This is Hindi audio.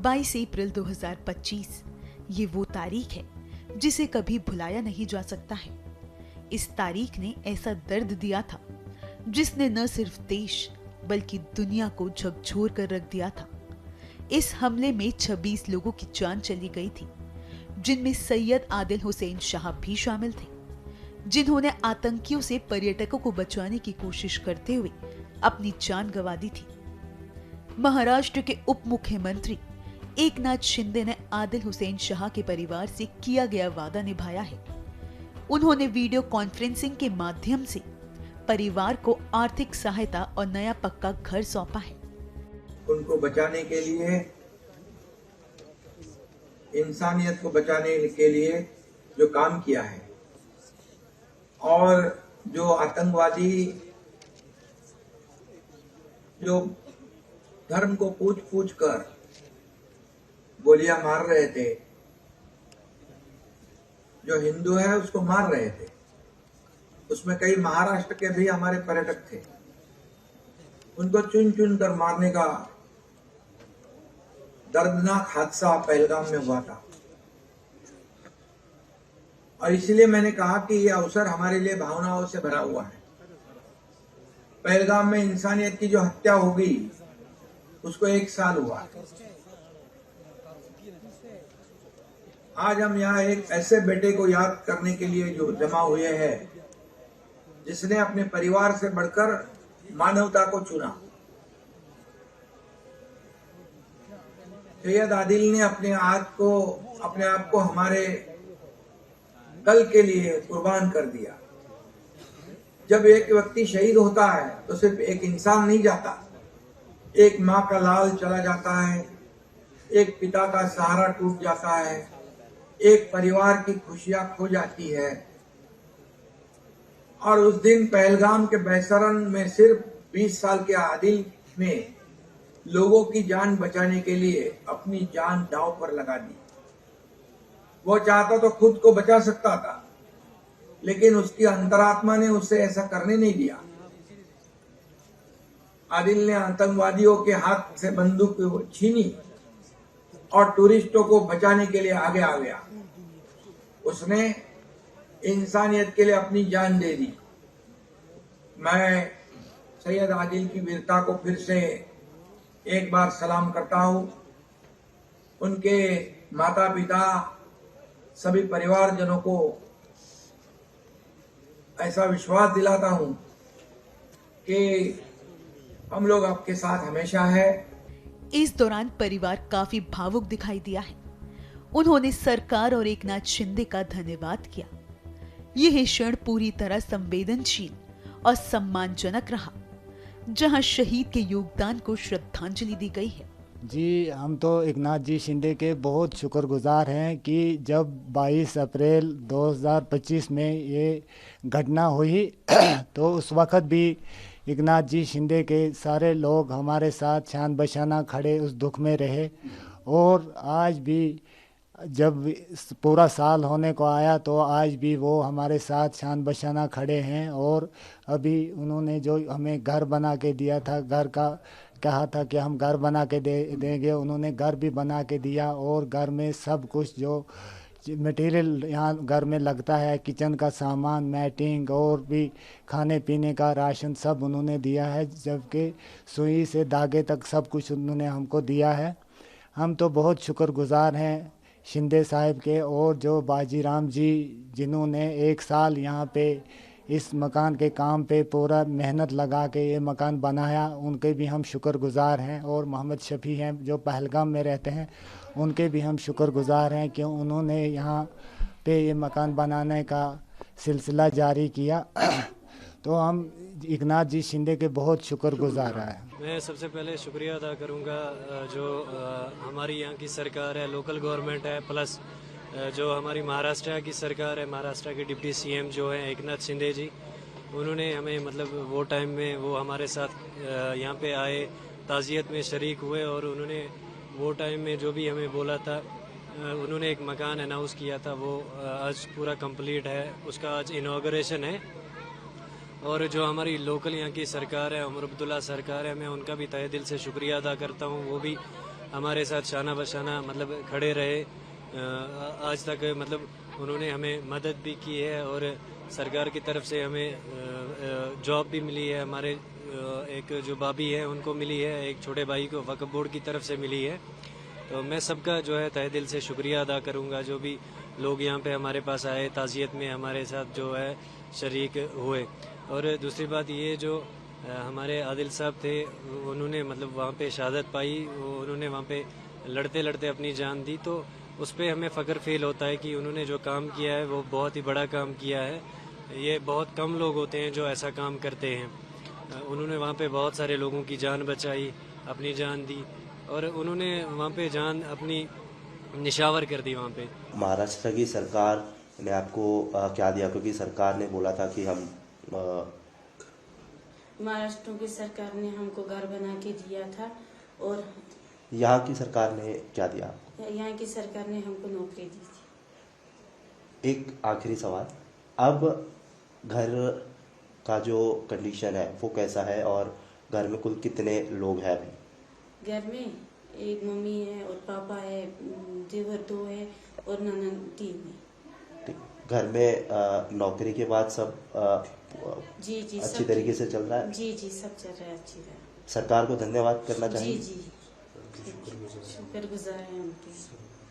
22 अप्रैल 2025 ये वो तारीख है जिसे कभी भुलाया नहीं जा सकता है। इस तारीख ने ऐसा दर्द दिया था जिसने न सिर्फ देश बल्कि दुनिया को झकझोर कर रख दिया था। इस हमले में 26 लोगों की जान चली गई थी, जिनमें सैयद आदिल हुसैन शाह भी शामिल थे, जिन्होंने आतंकियों से पर्यटकों को बचाने की कोशिश करते हुए अपनी जान गंवा दी थी। महाराष्ट्र के उप मुख्यमंत्री एकनाथ शिंदे ने आदिल हुसैन शाह के परिवार से किया गया वादा निभाया है। उन्होंने वीडियो कॉन्फ्रेंसिंग के माध्यम से परिवार को आर्थिक सहायता और नया पक्का घर सौंपा है। उनको बचाने के लिए, इंसानियत को बचाने के लिए जो काम किया है, और जो आतंकवादी जो धर्म को पूछ पूछ कर गोलियां मार रहे थे, जो हिंदू है उसको मार रहे थे, उसमें कई महाराष्ट्र के भी हमारे पर्यटक थे। उनको चुन चुन कर मारने का दर्दनाक हादसा पहलगाम में हुआ था। और इसलिए मैंने कहा कि यह अवसर हमारे लिए भावनाओं से भरा हुआ है। पहलगाम में इंसानियत की जो हत्या होगी उसको 1 साल हुआ। आज हम यहाँ एक ऐसे बेटे को याद करने के लिए जो जमा हुए हैं, जिसने अपने परिवार से बढ़कर मानवता को चुना। सैयद आदिल ने अपने आप को हमारे कल के लिए कुर्बान कर दिया। जब एक व्यक्ति शहीद होता है तो सिर्फ एक इंसान नहीं जाता, एक माँ का लाल चला जाता है, एक पिता का सहारा टूट जाता है, एक परिवार की खुशियां खो जाती है। और उस दिन पहलगाम के बेसरन में सिर्फ 20 साल के आदिल ने लोगों की जान बचाने के लिए अपनी जान दांव पर लगा दी। वो चाहता तो खुद को बचा सकता था, लेकिन उसकी अंतरात्मा ने उसे ऐसा करने नहीं दिया। आदिल ने आतंकवादियों के हाथ से बंदूक छीनी और टूरिस्टों को बचाने के लिए आगे आ गया। उसने इंसानियत के लिए अपनी जान दे दी। मैं सैयद आदिल की वीरता को फिर से एक बार सलाम करता हूं। उनके माता पिता, सभी परिवारजनों को ऐसा विश्वास दिलाता हूं कि हम लोग आपके साथ हमेशा है। इस दौरान परिवार काफी भावुक दिखाई दिया है। उन्होंने सरकार और एकनाथ शिंदे का धन्यवाद किया। यह क्षण पूरी तरह संवेदनशील और सम्मानजनक रहा, जहां शहीद के योगदान को श्रद्धांजलि दी गई है। जी, हम तो एकनाथ जी शिंदे के बहुत शुक्रगुजार हैं कि जब 22 अप्रैल 2025 में ये घटना हुई तो उस वक़्त भी एकनाथ जी शिंदे के सारे लोग हमारे साथ शान बशाना खड़े उस दुख में रहे। और आज भी जब पूरा साल होने को आया तो आज भी वो हमारे साथ शान बशाना खड़े हैं। और अभी उन्होंने जो हमें घर बना के दिया था, घर का कहा था कि हम घर बना के देंगे, उन्होंने घर भी बना के दिया। और घर में सब कुछ जो मटेरियल यहाँ घर में लगता है, किचन का सामान, मैटिंग और भी खाने पीने का राशन सब उन्होंने दिया है, जबकि सुई से धागे तक सब कुछ उन्होंने हमको दिया है। हम तो बहुत शुक्रगुजार हैं शिंदे साहब के, और जो बाजीराम जी जिन्होंने 1 साल यहाँ पे इस मकान के काम पे पूरा मेहनत लगा के ये मकान बनाया, उनके भी हम शुक्रगुजार हैं। और मोहम्मद शफ़ी हैं जो पहलगाम में रहते हैं, उनके भी हम शुक्रगुजार हैं कि उन्होंने यहाँ पे ये मकान बनाने का सिलसिला जारी किया। तो हम एकनाथ जी शिंदे के बहुत शुक्रगुजार हैं। मैं सबसे पहले शुक्रिया अदा करूँगा जो हमारी यहाँ की सरकार है, लोकल गवर्नमेंट है, प्लस जो हमारी महाराष्ट्र की सरकार है, महाराष्ट्र के डिप्टी सीएम जो है एकनाथ शिंदे जी, उन्होंने हमें मतलब वो टाइम में वो हमारे साथ यहाँ पे आए, ताज़ियत में शरीक हुए। और उन्होंने वो टाइम में जो भी हमें बोला था, उन्होंने एक मकान अनाउंस किया था, वो आज पूरा कंप्लीट है, उसका आज इनॉग्रेशन है। और जो हमारी लोकल यहाँ की सरकार है, उमर अब्दुल्ला सरकार है, मैं उनका भी तहे दिल से शुक्रिया अदा करता हूँ। वो भी हमारे साथ शाना बशाना मतलब खड़े रहे। आज तक मतलब उन्होंने हमें मदद भी की है और सरकार की तरफ से हमें जॉब भी मिली है। हमारे एक जो भाभी है उनको मिली है, एक छोटे भाई को वक्फ बोर्ड की तरफ से मिली है। तो मैं सबका जो है तहे दिल से शुक्रिया अदा करूंगा जो भी लोग यहाँ पे हमारे पास आए, ताज़ियत में हमारे साथ जो है शरीक हुए। और दूसरी बात ये जो हमारे आदिल साहब थे उन्होंने मतलब वहाँ पे शहादत पाई, उन्होंने वहाँ पे लड़ते लड़ते अपनी जान दी, तो उस पर हमें फ़ख्र फील होता है कि उन्होंने जो काम किया है वो बहुत ही बड़ा काम किया है। ये बहुत कम लोग होते हैं जो ऐसा काम करते हैं। उन्होंने वहाँ पे बहुत सारे लोगों की जान बचाई, अपनी जान दी और उन्होंने वहाँ पे जान अपनी निशावर कर दी वहाँ पे। महाराष्ट्र की सरकार ने आपको क्या दिया, क्योंकि सरकार ने बोला था कि हम महाराष्ट्र की सरकार ने हमको घर बना के दिया था और यहाँ की सरकार ने क्या दिया? यहाँ की सरकार ने हमको नौकरी दी थी। एक आखिरी सवाल, अब घर का जो कंडीशन है वो कैसा है और घर में कुल कितने लोग हैं अभी? घर में एक मम्मी है और पापा है, देवर 2 है और ननद 3 है। घर में नौकरी के बाद सब जी अच्छी तरीके से चल रहा है? जी सब चल रहा है अच्छी तरह। सरकार को धन्यवाद करना चाहिए। जी शुक्रगुजार हैं उनके।